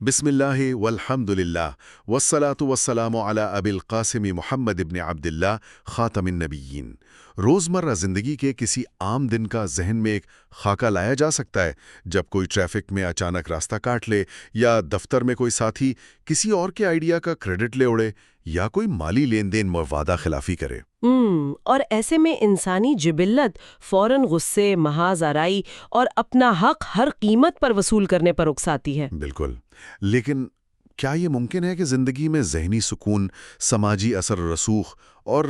بسم اللہ والحمدللہ والصلاة والسلام علی ابی القاسم محمد ابن عبداللہ خاتم النبیین۔ روزمرہ زندگی کے کسی عام دن کا ذہن میں ایک خاکہ لایا جا سکتا ہے جب کوئی ٹریفک میں اچانک راستہ کاٹ لے، یا دفتر میں کوئی ساتھی کسی اور کے آئیڈیا کا کریڈٹ لے اڑے، یا کوئی مالی لین دین میں وعدہ خلافی کرے۔ اور ایسے میں انسانی جبلت فوراً غصے، محاذ آرائی اور اپنا حق ہر قیمت پر وصول کرنے پر اکساتی ہے۔ بالکل، لیکن کیا یہ ممکن ہے کہ زندگی میں ذہنی سکون، سماجی اثر و رسوخ اور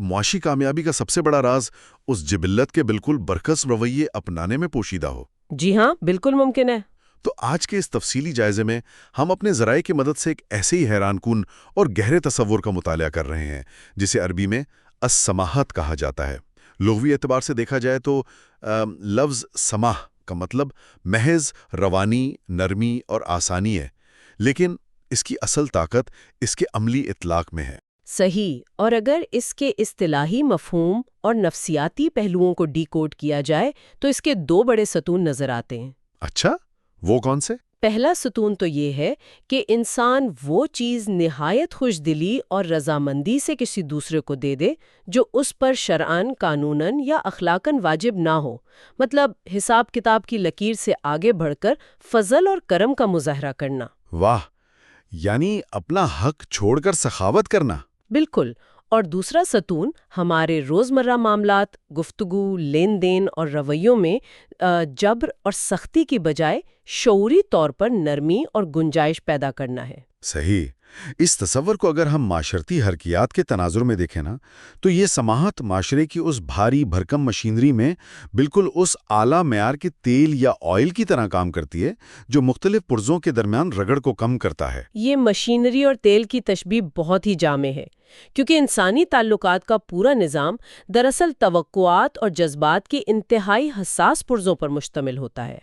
معاشی کامیابی کا سب سے بڑا راز اس جبلت کے بالکل برعکس رویے اپنانے میں پوشیدہ ہو؟ جی ہاں، بالکل ممکن ہے۔ تو آج کے اس تفصیلی جائزے میں ہم اپنے ذرائع کی مدد سے ایک ایسے ہی حیران کن اور گہرے تصور کا مطالعہ کر رہے ہیں جسے عربی میں السماحت کہا جاتا ہے۔ لغوی اعتبار سے دیکھا جائے تو لفظ سماح کا مطلب محض روانی، نرمی اور آسانی ہے، لیکن اس کی اصل طاقت اس کے عملی اطلاق میں ہے۔ صحیح، اور اگر اس کے اصطلاحی مفہوم اور نفسیاتی پہلوؤں کو ڈی کوڈ کیا جائے تو اس کے دو بڑے ستون نظر آتے ہیں۔ اچھا، وہ کون سے؟ پہلا ستون تو یہ ہے کہ انسان وہ چیز نہایت خوش دلی اور رضامندی سے کسی دوسرے کو دے دے جو اس پر شرعاً، قانوناً یا اخلاقاً واجب نہ ہو، مطلب حساب کتاب کی لکیر سے آگے بڑھ کر فضل اور کرم کا مظاہرہ کرنا۔ واہ، یعنی اپنا حق چھوڑ کر سخاوت کرنا۔ بالکل۔ اور دوسرا ستون ہمارے روزمرہ معاملات، گفتگو، لین دین اور رویوں میں جبر اور سختی کی بجائے شعوری طور پر نرمی اور گنجائش پیدا کرنا ہے۔ صحیح۔ اس تصور کو اگر ہم معاشرتی حرکیات کے تناظر میں دیکھیں نا، تو یہ سماحت معاشرے کی اس بھاری بھرکم مشینری میں بالکل اس اعلیٰ معیار کے تیل یا آئل کی طرح کام کرتی ہے جو مختلف پرزوں کے درمیان رگڑ کو کم کرتا ہے۔ یہ مشینری اور تیل کی تشبیہ بہت ہی جامع ہے، کیونکہ انسانی تعلقات کا پورا نظام دراصل توقعات اور جذبات کی انتہائی حساس پرزوں پر مشتمل ہوتا ہے۔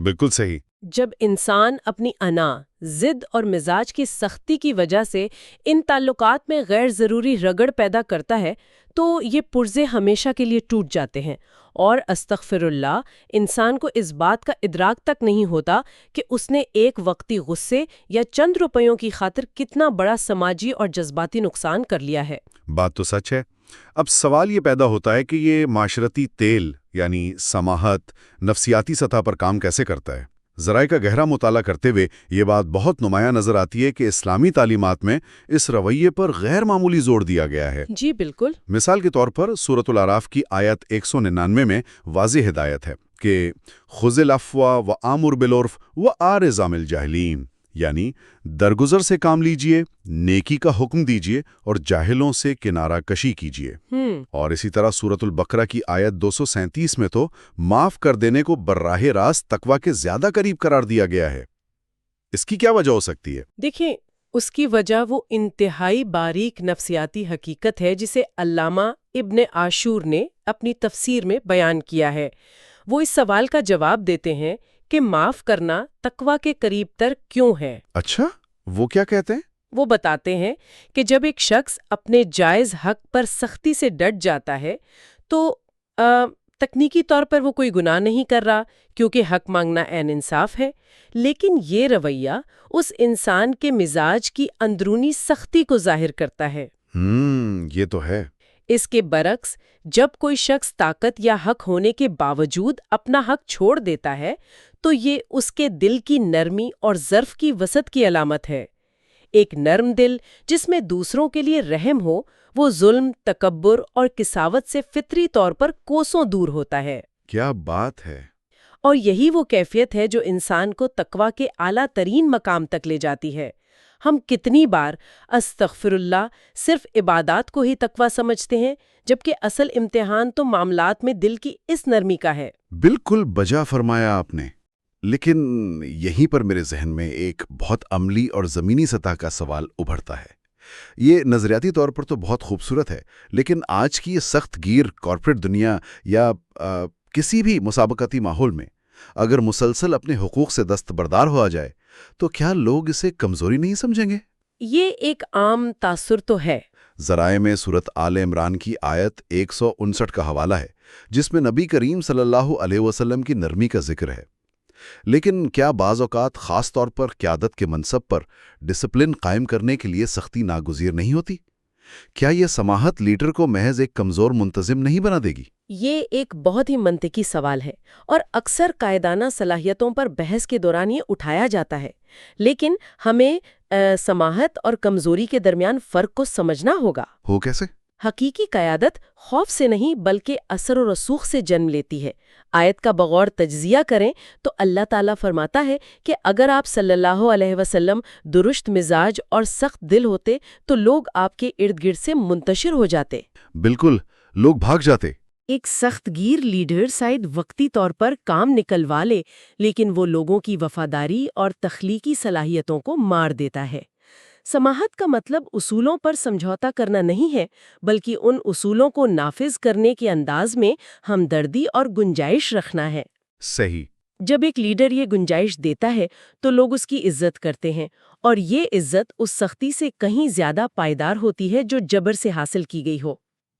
بالکل صحیح۔ جب انسان اپنی انا، ضد اور مزاج کی سختی کی وجہ سے ان تعلقات میں غیر ضروری رگڑ پیدا کرتا ہے تو یہ پرزے ہمیشہ کے لیے ٹوٹ جاتے ہیں، اور استغفر اللہ، انسان کو اس بات کا ادراک تک نہیں ہوتا کہ اس نے ایک وقتی غصے یا چند روپیوں کی خاطر کتنا بڑا سماجی اور جذباتی نقصان کر لیا ہے۔ بات تو سچ ہے۔ اب سوال یہ پیدا ہوتا ہے کہ یہ معاشرتی تیل یعنی سماحت نفسیاتی سطح پر کام کیسے کرتا ہے؟ ذرائع کا گہرا مطالعہ کرتے ہوئے یہ بات بہت نمایاں نظر آتی ہے کہ اسلامی تعلیمات میں اس رویے پر غیر معمولی زور دیا گیا ہے۔ جی بالکل۔ مثال کے طور پر سورۃ الاعراف کی آیت 199 میں واضح ہدایت ہے کہ خذ العفو وامر بالعرف واعرض عن الجاہلین، یعنی درگزر سے کام لیجئے، نیکی کا حکم دیجئے اور جاہلوں سے کنارہ کشی کیجئے۔ اور اسی طرح سورۃ البقرہ کی آیت 237 میں تو معاف کر دینے کو براہ راست تقوی کے زیادہ قریب قرار دیا گیا ہے۔ اس کی کیا وجہ ہو سکتی ہے؟ دیکھیں، اس کی وجہ وہ انتہائی باریک نفسیاتی حقیقت ہے جسے علامہ ابن عاشور نے اپنی تفسیر میں بیان کیا ہے۔ وہ اس سوال کا جواب دیتے ہیں کہ معاف کرنا تقوی کے قریب تر کیوں ہے۔ اچھا، وہ کیا کہتے ہیں؟ وہ بتاتے ہیں کہ جب ایک شخص اپنے جائز حق پر سختی سے ڈٹ جاتا ہے تو تکنیکی طور پر وہ کوئی گناہ نہیں کر رہا، کیونکہ حق مانگنا عین انصاف ہے، لیکن یہ رویہ اس انسان کے مزاج کی اندرونی سختی کو ظاہر کرتا ہے۔ یہ تو ہے۔ اس کے برعکس جب کوئی شخص طاقت یا حق ہونے کے باوجود اپنا حق چھوڑ دیتا ہے تو یہ اس کے دل کی نرمی اور ظرف کی وسعت کی علامت ہے۔ ایک نرم دل جس میں دوسروں کے لیے رحم ہو، وہ ظلم، تکبر اور کساوت سے فطری طور پر کوسوں دور ہوتا ہے۔ کیا بات ہے! اور یہی وہ کیفیت ہے جو انسان کو تقویٰ کے اعلیٰ ترین مقام تک لے جاتی ہے۔ ہم کتنی بار استغفر اللہ صرف عبادات کو ہی تقویٰ سمجھتے ہیں، جبکہ اصل امتحان تو معاملات میں دل کی اس نرمی کا ہے۔ بالکل بجا فرمایا آپ نے، لیکن یہیں پر میرے ذہن میں ایک بہت عملی اور زمینی سطح کا سوال ابھرتا ہے۔ یہ نظریاتی طور پر تو بہت خوبصورت ہے، لیکن آج کی یہ سخت گیر کارپوریٹ دنیا یا کسی بھی مسابقتی ماحول میں اگر مسلسل اپنے حقوق سے دستبردار ہوا جائے تو کیا لوگ اسے کمزوری نہیں سمجھیں گے؟ یہ ایک عام تاثر تو ہے۔ ذرائع میں سورۃ آل عمران کی آیت 159 کا حوالہ ہے، جس میں نبی کریم صلی اللہ علیہ وسلم کی نرمی کا ذکر ہے۔ لیکن کیا بعض اوقات خاص طور پر قیادت کے منصب پر ڈسپلن قائم کرنے کے لیے سختی ناگزیر نہیں ہوتی؟ کیا یہ سماحت لیڈر کو محض ایک کمزور منتظم نہیں بنا دے گی؟ یہ ایک بہت ہی منطقی سوال ہے اور اکثر قائدانہ صلاحیتوں پر بحث کے دوران یہ اٹھایا جاتا ہے، لیکن ہمیں سماحت اور کمزوری کے درمیان فرق کو سمجھنا ہوگا۔ ہو کیسے؟ حقیقی قیادت خوف سے نہیں بلکہ اثر و رسوخ سے جنم لیتی ہے۔ آیت کا بغور تجزیہ کریں تو اللہ تعالیٰ فرماتا ہے کہ اگر آپ صلی اللہ علیہ وسلم درست مزاج اور سخت دل ہوتے تو لوگ آپ کے ارد گرد سے منتشر ہو جاتے۔ بالکل، لوگ بھاگ جاتے۔ ایک سخت گیر لیڈر شاید وقتی طور پر کام نکلوا لے، لیکن وہ لوگوں کی وفاداری اور تخلیقی صلاحیتوں کو مار دیتا ہے۔ سماحت کا مطلب اصولوں پر سمجھوتا کرنا نہیں ہے، بلکہ ان اصولوں کو نافذ کرنے کے انداز میں ہمدردی اور گنجائش رکھنا ہے۔ صحیح۔ جب ایک لیڈر یہ گنجائش دیتا ہے تو لوگ اس کی عزت کرتے ہیں، اور یہ عزت اس سختی سے کہیں زیادہ پائیدار ہوتی ہے جو جبر سے حاصل کی گئی ہو۔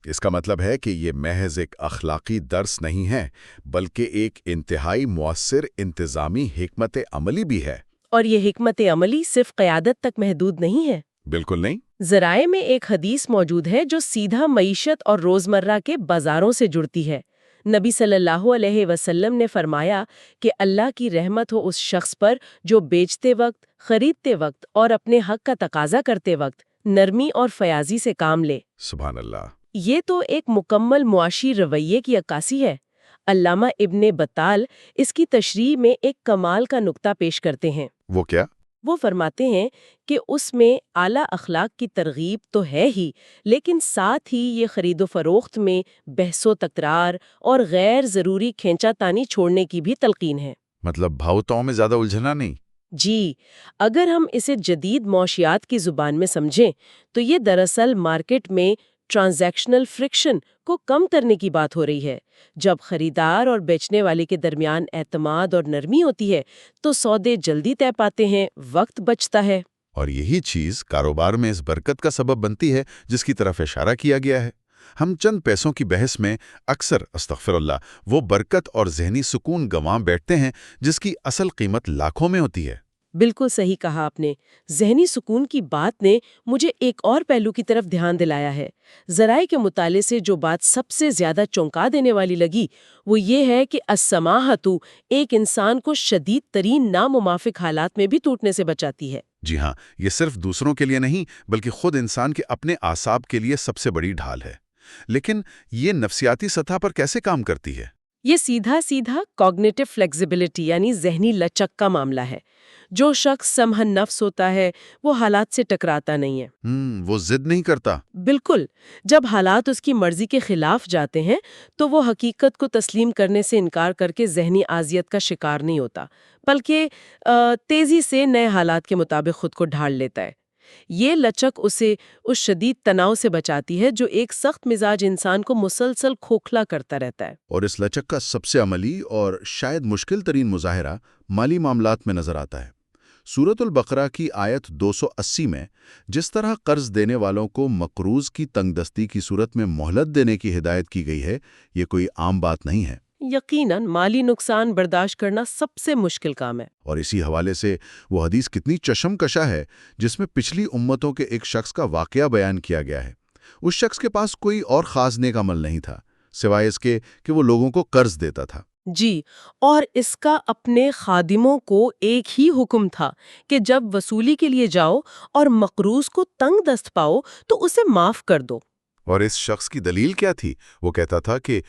اس کا مطلب ہے کہ یہ محض ایک اخلاقی درس نہیں ہے، بلکہ ایک انتہائی مؤثر انتظامی حکمت عملی بھی ہے۔ اور یہ حکمت عملی صرف قیادت تک محدود نہیں ہے۔ بالکل نہیں۔ ذرائع میں ایک حدیث موجود ہے جو سیدھا معیشت اور روزمرہ کے بازاروں سے جڑتی ہے۔ نبی صلی اللہ علیہ وسلم نے فرمایا کہ اللہ کی رحمت ہو اس شخص پر جو بیچتے وقت، خریدتے وقت اور اپنے حق کا تقاضا کرتے وقت نرمی اور فیاضی سے کام لے۔ سبحان اللہ۔ یہ تو ایک مکمل معاشی رویے کی عکاسی ہے۔ علامہ ابن بطال اس کی تشریح میں ایک کمال کا نقطہ پیش کرتے ہیں۔ وہ کیا؟ وہ فرماتے ہیں کہ اس میں اعلیٰ اخلاق کی ترغیب تو ہے ہی، لیکن ساتھ ہی یہ خرید و فروخت میں بحث و تکرار اور غیر ضروری کھینچا تانی چھوڑنے کی بھی تلقین ہے۔ مطلب بھاؤتاؤں میں زیادہ الجھنا نہیں؟ جی، اگر ہم اسے جدید معاشیات کی زبان میں سمجھیں تو یہ دراصل مارکیٹ میں ٹرانزیکشنل فرکشن کو کم کرنے کی بات ہو رہی ہے۔ جب خریدار اور بیچنے والے کے درمیان اعتماد اور نرمی ہوتی ہے تو سودے جلدی طے پاتے ہیں، وقت بچتا ہے۔ اور یہی چیز کاروبار میں اس برکت کا سبب بنتی ہے جس کی طرف اشارہ کیا گیا ہے۔ ہم چند پیسوں کی بحث میں اکثر استغفر اللہ وہ برکت اور ذہنی سکون گنوا بیٹھتے ہیں جس کی اصل قیمت لاکھوں میں ہوتی ہے۔ بالکل صحیح کہا آپ نے۔ ذہنی سکون کی بات نے مجھے ایک اور پہلو کی طرف دھیان دلایا ہے۔ ذرائع کے مطالعے سے جو بات سب سے زیادہ چونکا دینے والی لگی وہ یہ ہے کہ السماحت ایک انسان کو شدید ترین ناموافق حالات میں بھی ٹوٹنے سے بچاتی ہے۔ جی ہاں، یہ صرف دوسروں کے لیے نہیں بلکہ خود انسان کے اپنے اعصاب کے لیے سب سے بڑی ڈھال ہے۔ لیکن یہ نفسیاتی سطح پر کیسے کام کرتی ہے؟ یہ سیدھا کوگنیٹو فلیکسیبلٹی یعنی ذہنی لچک کا معاملہ ہے۔ جو شخص سمحن نفس ہوتا ہے وہ حالات سے ٹکراتا نہیں ہے۔ وہ ضد نہیں کرتا۔ بالکل، جب حالات اس کی مرضی کے خلاف جاتے ہیں تو وہ حقیقت کو تسلیم کرنے سے انکار کر کے ذہنی اذیت کا شکار نہیں ہوتا، بلکہ تیزی سے نئے حالات کے مطابق خود کو ڈھال لیتا ہے۔ یہ لچک اسے اس شدید تناؤ سے بچاتی ہے جو ایک سخت مزاج انسان کو مسلسل کھوکھلا کرتا رہتا ہے۔ اور اس لچک کا سب سے عملی اور شاید مشکل ترین مظاہرہ مالی معاملات میں نظر آتا ہے۔ سورۃ البقرہ کی آیت 280 میں جس طرح قرض دینے والوں کو مقروض کی تنگ دستی کی صورت میں مہلت دینے کی ہدایت کی گئی ہے، یہ کوئی عام بات نہیں ہے۔ یقیناً مالی نقصان برداشت کرنا سب سے مشکل کام ہے۔ اور اسی حوالے سے وہ حدیث کتنی چشم کشا ہے جس میں پچھلی امتوں کے ایک شخص کا واقعہ بیان کیا گیا ہے۔ اس شخص کے پاس کوئی اور خاص نیک عمل نہیں تھا سوائے اس کے کہ وہ لوگوں کو قرض دیتا تھا۔ جی، اور اس کا اپنے خادموں کو ایک ہی حکم تھا کہ جب وصولی کے لیے جاؤ اور مقروض کو تنگ دست پاؤ تو اسے معاف کر دو۔ اور اس شخص کی دلیل کیا تھی؟ وہ کہتا تھا کہ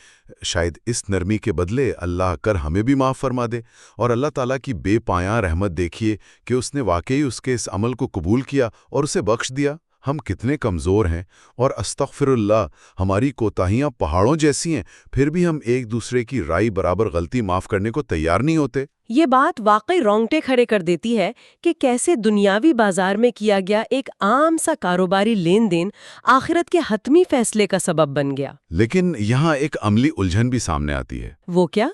شاید اس نرمی کے بدلے اللہ کر ہمیں بھی معاف فرما دے، اور اللہ تعالیٰ کی بے پایاں رحمت دیکھیے کہ اس نے واقعی اس کے اس عمل کو قبول کیا اور اسے بخش دیا۔ ہم کتنے کمزور ہیں، اور استغفر اللہ ہماری کوتاہیاں پہاڑوں جیسی ہیں، پھر بھی ہم ایک دوسرے کی رائے برابر غلطی معاف کرنے کو تیار نہیں ہوتے۔ یہ بات واقعی رونگٹے کھڑے کر دیتی ہے کہ کیسے دنیاوی بازار میں کیا گیا ایک عام سا کاروباری لین دین آخرت کے حتمی فیصلے کا سبب بن گیا۔ لیکن یہاں ایک عملی الجھن بھی سامنے آتی ہے۔ وہ کیا؟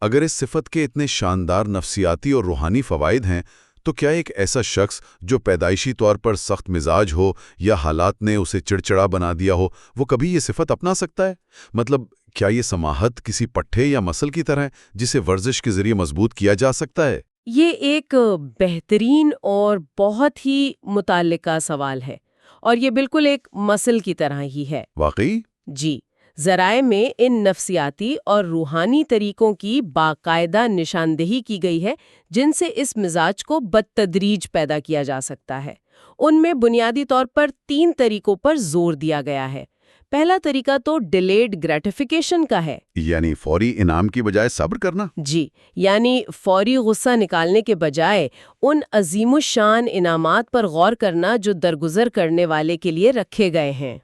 اگر اس صفت کے اتنے شاندار نفسیاتی اور روحانی فوائد ہیں تو کیا ایک ایسا شخص جو پیدائشی طور پر سخت مزاج ہو یا حالات نے اسے چڑچڑا بنا دیا ہو، وہ کبھی یہ صفت اپنا سکتا ہے؟ مطلب کیا یہ سماہت کسی پٹھے یا مسل کی طرح ہے جسے ورزش کے ذریعے مضبوط کیا جا سکتا ہے؟ یہ ایک بہترین اور بہت ہی متعلقہ سوال ہے، اور یہ بالکل ایک مسل کی طرح ہی ہے۔ واقعی؟ جی، ذرائع میں ان نفسیاتی اور روحانی طریقوں کی باقاعدہ نشاندہی کی گئی ہے جن سے اس مزاج کو بالتدریج پیدا کیا جا سکتا ہے۔ ان میں بنیادی طور پر 3 طریقوں پر زور دیا گیا ہے۔ پہلا طریقہ تو ڈیلیڈ گریٹیفیکیشن کا ہے، یعنی فوری انعام کی بجائے صبر کرنا؟ جی، یعنی فوری غصہ نکالنے کے بجائے ان عظیم الشان انعامات پر غور کرنا جو درگزر کرنے والے کے لیے رکھے گئے ہیں۔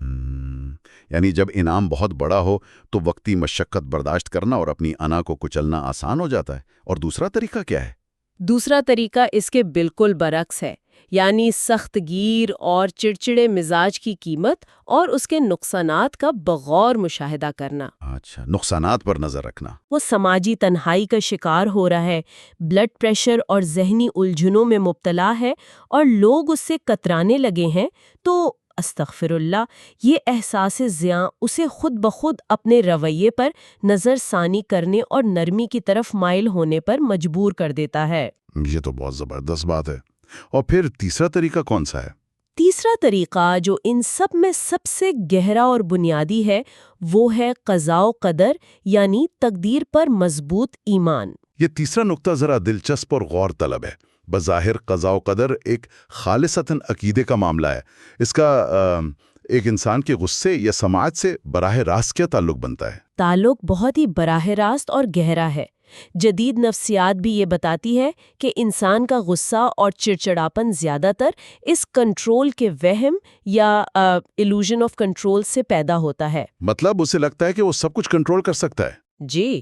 یعنی جب انعام بہت بڑا ہو تو وقتی مشقت برداشت کرنا اور اپنی انا کو کچلنا آسان ہو جاتا ہے۔ اور دوسرا طریقہ کیا ہے؟ دوسرا طریقہ اس کے بالکل برعکس ہے، یعنی سخت گیر اور چڑچڑے مزاج کی قیمت اور اس کے نقصانات کا بغور مشاہدہ کرنا۔ اچھا، نقصانات پر نظر رکھنا۔ وہ سماجی تنہائی کا شکار ہو رہا ہے، بلڈ پریشر اور ذہنی الجھنوں میں مبتلا ہے اور لوگ اس سے کترانے لگے ہیں، تو استغفر اللہ، یہ احساس زیاں اسے خود بخود اپنے رویے پر نظر ثانی کرنے اور نرمی کی طرف مائل ہونے پر مجبور کر دیتا ہے۔ یہ تو بہت زبردست بات ہے۔ اور پھر تیسرا طریقہ کون سا ہے؟ تیسرا طریقہ جو ان سب میں سب سے گہرا اور بنیادی ہے وہ ہے قضاء و قدر، یعنی تقدیر پر مضبوط ایمان۔ یہ تیسرا نقطہ ذرا دلچسپ اور غور طلب ہے۔ بظاہر قضاء و قدر ایک خالصتاً عقیدے کا معاملہ ہے۔ اس کا ایک انسان کے غصے یا سماعت سے براہ راست کیا تعلق بنتا ہے؟ تعلق بہت ہی براہ راست اور گہرا ہے۔ جدید نفسیات بھی یہ بتاتی ہے کہ انسان کا غصہ اور چڑچڑاپن زیادہ تر اس کنٹرول کے وہم یا ایلوژن آف کنٹرول سے پیدا ہوتا ہے۔ مطلب اسے لگتا ہے کہ وہ سب کچھ کنٹرول کر سکتا ہے؟ جی،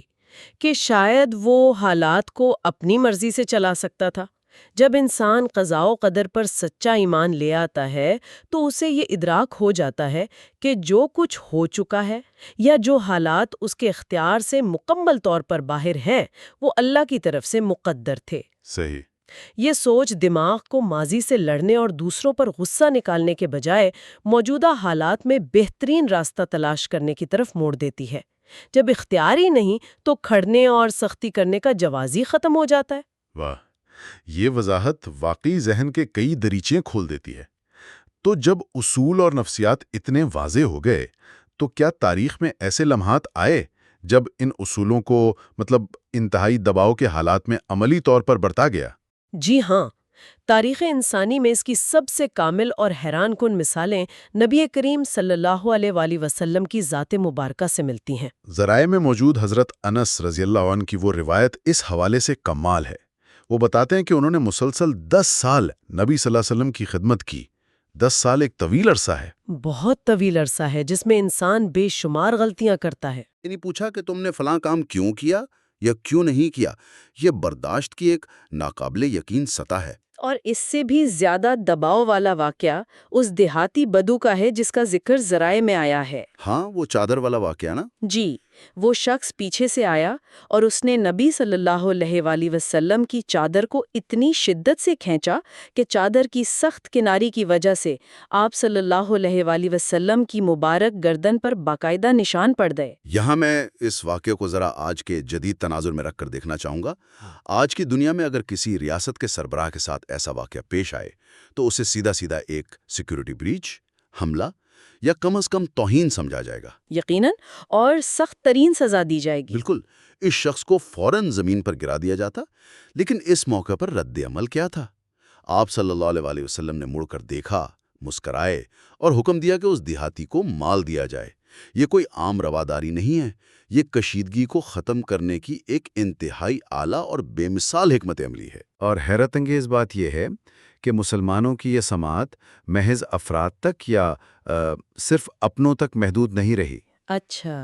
کہ شاید وہ حالات کو اپنی مرضی سے چلا سکتا تھا۔ جب انسان قضاء و قدر پر سچا ایمان لے آتا ہے تو اسے یہ ادراک ہو جاتا ہے کہ جو کچھ ہو چکا ہے یا جو حالات اس کے اختیار سے مکمل طور پر باہر ہیں وہ اللہ کی طرف سے مقدر تھے۔ صحیح۔ یہ سوچ دماغ کو ماضی سے لڑنے اور دوسروں پر غصہ نکالنے کے بجائے موجودہ حالات میں بہترین راستہ تلاش کرنے کی طرف موڑ دیتی ہے۔ جب اختیار ہی نہیں تو کھڑنے اور سختی کرنے کا جواز ہی ختم ہو جاتا ہے۔ واہ، یہ وضاحت واقعی ذہن کے کئی دریچے کھول دیتی ہے۔ تو جب اصول اور نفسیات اتنے واضح ہو گئے تو کیا تاریخ میں ایسے لمحات آئے جب ان اصولوں کو انتہائی دباؤ کے حالات میں عملی طور پر برتا گیا؟ جی ہاں، تاریخ انسانی میں اس کی سب سے کامل اور حیران کن مثالیں نبی کریم صلی اللہ علیہ وآلہ وسلم کی ذات مبارکہ سے ملتی ہیں۔ ذرائع میں موجود حضرت انس رضی اللہ عنہ کی وہ روایت اس حوالے سے کمال ہے۔ وہ بتاتے ہیں کہ انہوں نے مسلسل 10 سال نبی صلی اللہ علیہ وسلم کی خدمت کی۔ 10 سال ایک طویل عرصہ ہے۔ بہت طویل عرصہ ہے جس میں انسان بے شمار غلطیاں کرتا ہے۔ یعنی پوچھا کہ تم نے فلاں کام کیوں کیا یا کیوں نہیں کیا، یہ برداشت کی ایک ناقابل یقین سطح ہے۔ اور اس سے بھی زیادہ دباؤ والا واقعہ اس دیہاتی بدو کا ہے جس کا ذکر ذرائع میں آیا ہے۔ ہاں، وہ چادر والا واقعہ نا؟ جی، وہ شخص پیچھے سے آیا اور اس نے نبی صلی اللہ علیہ وآلہ وسلم کی چادر کو اتنی شدت سے کھینچا کہ چادر کی سخت کناری کی وجہ سے آپ صلی اللہ علیہ وآلہ وسلم کی مبارک گردن پر باقاعدہ نشان پڑ گئے۔ یہاں میں اس واقعے کو ذرا آج کے جدید تناظر میں رکھ کر دیکھنا چاہوں گا۔ آج کی دنیا میں اگر کسی ریاست کے سربراہ کے ساتھ ایسا واقعہ پیش آئے تو اسے سیدھا سیدھا ایک سیکیورٹی بریچ، حملہ یا کم از کم توہین سمجھا جائے گا۔ یقیناً، اور سخت ترین سزا دی جائے گی۔ بالکل، اس شخص کو فوراً زمین پر گرا دیا جاتا۔ لیکن اس موقع پر رد عمل کیا تھا؟ آپ صلی اللہ علیہ وآلہ وسلم نے مڑ کر دیکھا، مسکرائے اور حکم دیا کہ اس دیہاتی کو مال دیا جائے۔ یہ کوئی عام رواداری نہیں ہے، یہ کشیدگی کو ختم کرنے کی ایک انتہائی اعلیٰ اور بے مثال حکمت عملی ہے۔ اور حیرت انگیز بات یہ ہے کہ مسلمانوں کی یہ سماعت محض افراد تک یا صرف اپنوں تک محدود نہیں رہی۔ اچھا،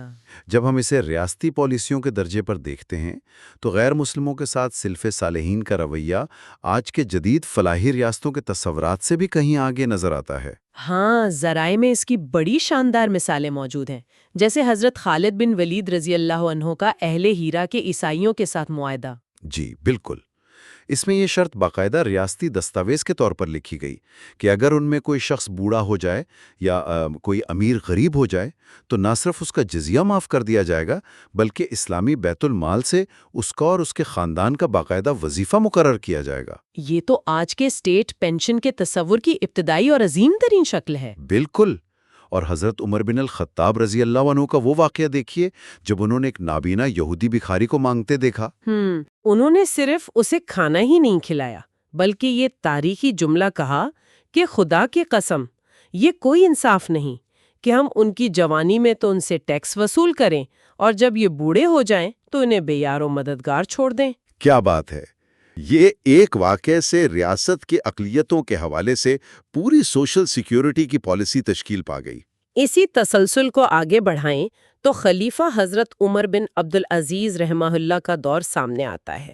جب ہم اسے ریاستی پالیسیوں کے درجے پر دیکھتے ہیں تو غیر مسلموں کے ساتھ سلف صالحین کا رویہ آج کے جدید فلاحی ریاستوں کے تصورات سے بھی کہیں آگے نظر آتا ہے۔ ہاں، ذرائع میں اس کی بڑی شاندار مثالیں موجود ہیں، جیسے حضرت خالد بن ولید رضی اللہ عنہ کا اہل ہیرا کے عیسائیوں کے ساتھ معاہدہ۔ جی بالکل، اس میں یہ شرط باقاعدہ ریاستی دستاویز کے طور پر لکھی گئی کہ اگر ان میں کوئی شخص بوڑھا ہو جائے یا کوئی امیر غریب ہو جائے تو نہ صرف اس کا جزیہ معاف کر دیا جائے گا بلکہ اسلامی بیت المال سے اس کا اور اس کے خاندان کا باقاعدہ وظیفہ مقرر کیا جائے گا۔ یہ تو آج کے اسٹیٹ پینشن کے تصور کی ابتدائی اور عظیم ترین شکل ہے۔ بالکل۔ اور حضرت عمر بن الخطاب رضی اللہ عنہ کا وہ واقعہ دیکھیے جب انہوں نے ایک نابینا یہودی بھکاری کو مانگتے دیکھا۔ انہوں نے صرف اسے کھانا ہی نہیں کھلایا بلکہ یہ تاریخی جملہ کہا کہ خدا کی قسم یہ کوئی انصاف نہیں کہ ہم ان کی جوانی میں تو ان سے ٹیکس وصول کریں اور جب یہ بوڑھے ہو جائیں تو انہیں بے یار و مددگار چھوڑ دیں۔ کیا بات ہے! یہ ایک واقعے سے ریاست کی اقلیتوں کے حوالے سے پوری سوشل سیکیورٹی کی پالیسی تشکیل پا گئی۔ اسی تسلسل کو آگے بڑھائیں تو خلیفہ حضرت عمر بن عبدالعزیز رحمہ اللہ کا دور سامنے آتا ہے۔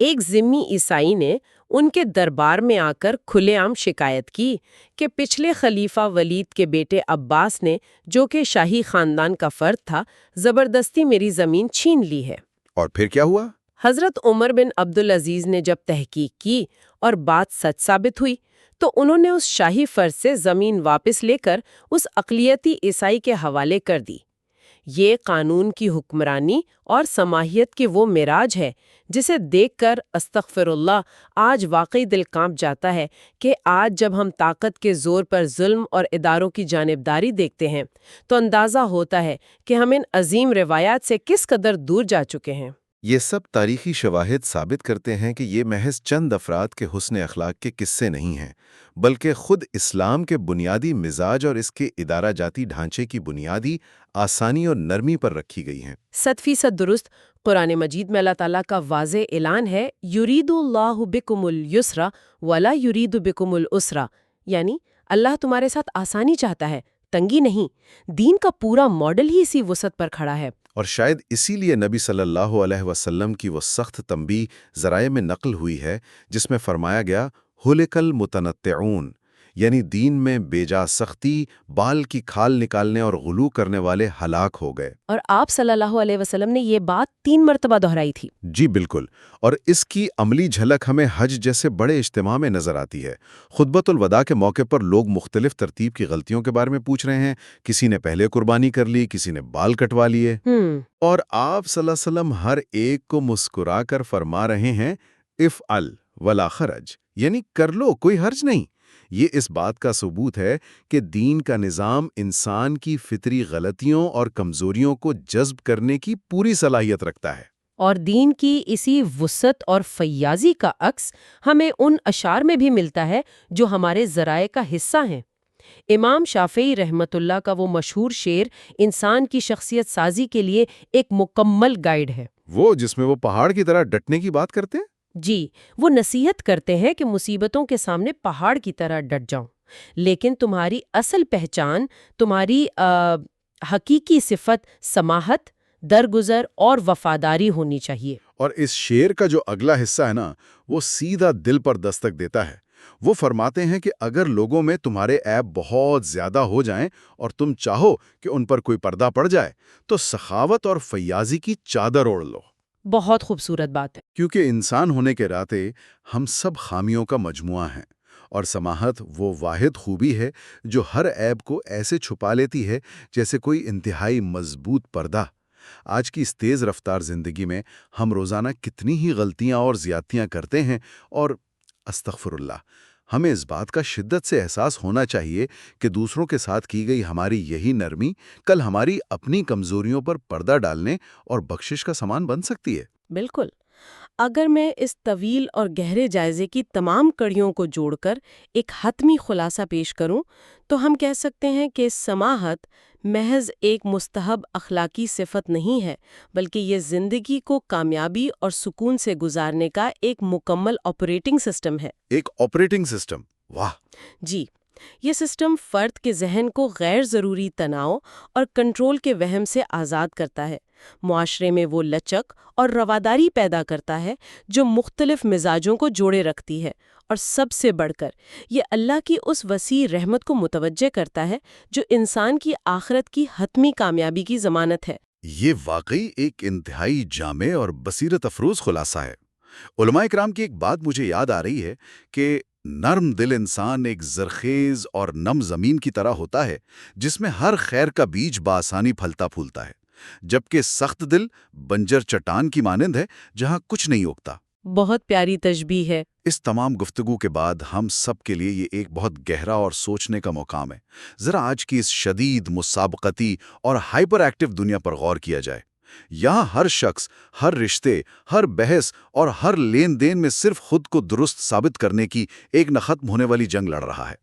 ایک ذمی عیسائی نے ان کے دربار میں آ کر کھلے عام شکایت کی کہ پچھلے خلیفہ ولید کے بیٹے عباس نے، جو کہ شاہی خاندان کا فرد تھا، زبردستی میری زمین چھین لی ہے۔ اور پھر کیا ہوا؟ حضرت عمر بن عبدالعزیز نے جب تحقیق کی اور بات سچ ثابت ہوئی تو انہوں نے اس شاہی فرد سے زمین واپس لے کر اس اقلیتی عیسائی کے حوالے کر دی۔ یہ قانون کی حکمرانی اور سماحیت کی وہ معراج ہے جسے دیکھ کر استغفر اللہ آج واقعی دل کانپ جاتا ہے کہ آج جب ہم طاقت کے زور پر ظلم اور اداروں کی جانبداری دیکھتے ہیں تو اندازہ ہوتا ہے کہ ہم ان عظیم روایات سے کس قدر دور جا چکے ہیں۔ یہ سب تاریخی شواہد ثابت کرتے ہیں کہ یہ محض چند افراد کے حسن اخلاق کے قصے نہیں ہیں، بلکہ خود اسلام کے بنیادی مزاج اور اس کے ادارہ جاتی ڈھانچے کی بنیادی آسانی اور نرمی پر رکھی گئی ہیں۔ 100% درست۔ قرآن مجید میں اللہ تعالیٰ کا واضح اعلان ہے، یرید اللہ بکم الیسر ولا یرید بکم العسر، یعنی اللہ تمہارے ساتھ آسانی چاہتا ہے، تنگی نہیں۔ دین کا پورا ماڈل ہی اسی وسعت پر کھڑا ہے۔ اور شاید اسی لیے نبی صلی اللہ علیہ وسلم کی وہ سخت تنبیہ ذرائع میں نقل ہوئی ہے جس میں فرمایا گیا ہلک المتنطعون، یعنی دین میں بے جا سختی، بال کی کھال نکالنے اور غلو کرنے والے ہلاک ہو گئے۔ اور آپ صلی اللہ علیہ وسلم نے یہ بات 3 مرتبہ دہرائی تھی۔ جی بالکل، اور اس کی عملی جھلک ہمیں حج جیسے بڑے اجتماع میں نظر آتی ہے۔ خطبۃ الوداع کے موقع پر لوگ مختلف ترتیب کی غلطیوں کے بارے میں پوچھ رہے ہیں، کسی نے پہلے قربانی کر لی، کسی نے بال کٹوا لیے، اور آپ صلی اللہ علیہ وسلم ہر ایک کو مسکرا کر فرما رہے ہیں افعل ولا حرج، یعنی کر لو، کوئی حرج نہیں۔ یہ اس بات کا ثبوت ہے کہ دین کا نظام انسان کی فطری غلطیوں اور کمزوریوں کو جذب کرنے کی پوری صلاحیت رکھتا ہے۔ اور دین کی اسی وسعت اور فیاضی کا عکس ہمیں ان اشعار میں بھی ملتا ہے جو ہمارے ذرائع کا حصہ ہیں۔ امام شافعی رحمت اللہ کا وہ مشہور شعر انسان کی شخصیت سازی کے لیے ایک مکمل گائیڈ ہے۔ وہ جس میں وہ پہاڑ کی طرح ڈٹنے کی بات کرتے ہیں؟ جی، وہ نصیحت کرتے ہیں کہ مصیبتوں کے سامنے پہاڑ کی طرح ڈٹ جاؤ، لیکن تمہاری اصل پہچان، تمہاری حقیقی صفت سماحت، درگزر اور وفاداری ہونی چاہیے۔ اور اس شعر کا جو اگلا حصہ ہے نا، وہ سیدھا دل پر دستک دیتا ہے۔ وہ فرماتے ہیں کہ اگر لوگوں میں تمہارے عیب بہت زیادہ ہو جائیں اور تم چاہو کہ ان پر کوئی پردہ پڑ جائے تو سخاوت اور فیاضی کی چادر اوڑھ لو۔ بہت خوبصورت بات ہے۔ کیونکہ انسان ہونے کے ناطے ہم سب خامیوں کا مجموعہ ہیں، اور سماحت وہ واحد خوبی ہے جو ہر عیب کو ایسے چھپا لیتی ہے جیسے کوئی انتہائی مضبوط پردہ۔ آج کی اس تیز رفتار زندگی میں ہم روزانہ کتنی ہی غلطیاں اور زیادتیاں کرتے ہیں، اور استغفر اللہ، ہمیں اس بات کا شدت سے احساس ہونا چاہیے کہ دوسروں کے ساتھ کی گئی ہماری یہی نرمی کل ہماری اپنی کمزوریوں پر پردہ ڈالنے اور بخشش کا سامان بن سکتی ہے۔ بالکل۔ اگر میں اس طویل اور گہرے جائزے کی تمام کڑیوں کو جوڑ کر ایک حتمی خلاصہ پیش کروں تو ہم کہہ سکتے ہیں کہ سماحت محض ایک مستحب اخلاقی صفت نہیں ہے، بلکہ یہ زندگی کو کامیابی اور سکون سے گزارنے کا ایک مکمل آپریٹنگ سسٹم ہے۔ ایک آپریٹنگ سسٹم، واہ! جی، یہ سسٹم فرد کے ذہن کو غیر ضروری تناؤ اور کنٹرول کے وہم سے آزاد کرتا ہے، معاشرے میں وہ لچک اور رواداری پیدا کرتا ہے جو مختلف مزاجوں کو جوڑے رکھتی ہے، اور سب سے بڑھ کر یہ اللہ کی اس وسیع رحمت کو متوجہ کرتا ہے جو انسان کی آخرت کی حتمی کامیابی کی ضمانت ہے۔ یہ واقعی ایک انتہائی جامع اور بصیرت افروز خلاصہ ہے۔ علماء اکرام کی ایک بات مجھے یاد آ رہی ہے کہ نرم دل انسان ایک زرخیز اور نم زمین کی طرح ہوتا ہے جس میں ہر خیر کا بیج بآسانی پھلتا پھولتا ہے، جبکہ سخت دل بنجر چٹان کی مانند ہے جہاں کچھ نہیں اگتا۔ بہت پیاری تشبیہ ہے۔ اس تمام گفتگو کے بعد ہم سب کے لیے یہ ایک بہت گہرا اور سوچنے کا مقام ہے۔ ذرا آج کی اس شدید مسابقتی اور ہائپر ایکٹیو دنیا پر غور کیا جائے۔ یہاں ہر شخص، ہر رشتے، ہر بحث اور ہر لین دین میں صرف خود کو درست ثابت کرنے کی ایک نہ ختم ہونے والی جنگ لڑ رہا ہے۔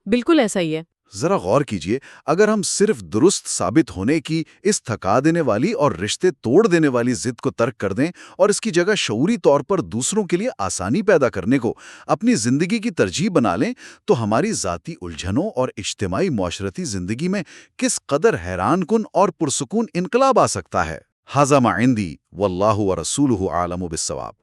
بالکل ایسا ہی ہے۔ ذرا غور کیجئے، اگر ہم صرف درست ثابت ہونے کی اس تھکا دینے والی اور رشتے توڑ دینے والی ضد کو ترک کر دیں اور اس کی جگہ شعوری طور پر دوسروں کے لیے آسانی پیدا کرنے کو اپنی زندگی کی ترجیح بنا لیں تو ہماری ذاتی الجھنوں اور اجتماعی معاشرتی زندگی میں کس قدر حیران کن اور پرسکون انقلاب آ سکتا ہے۔ ھذا ما عندی واللہ ورسولہ اعلم بالصواب۔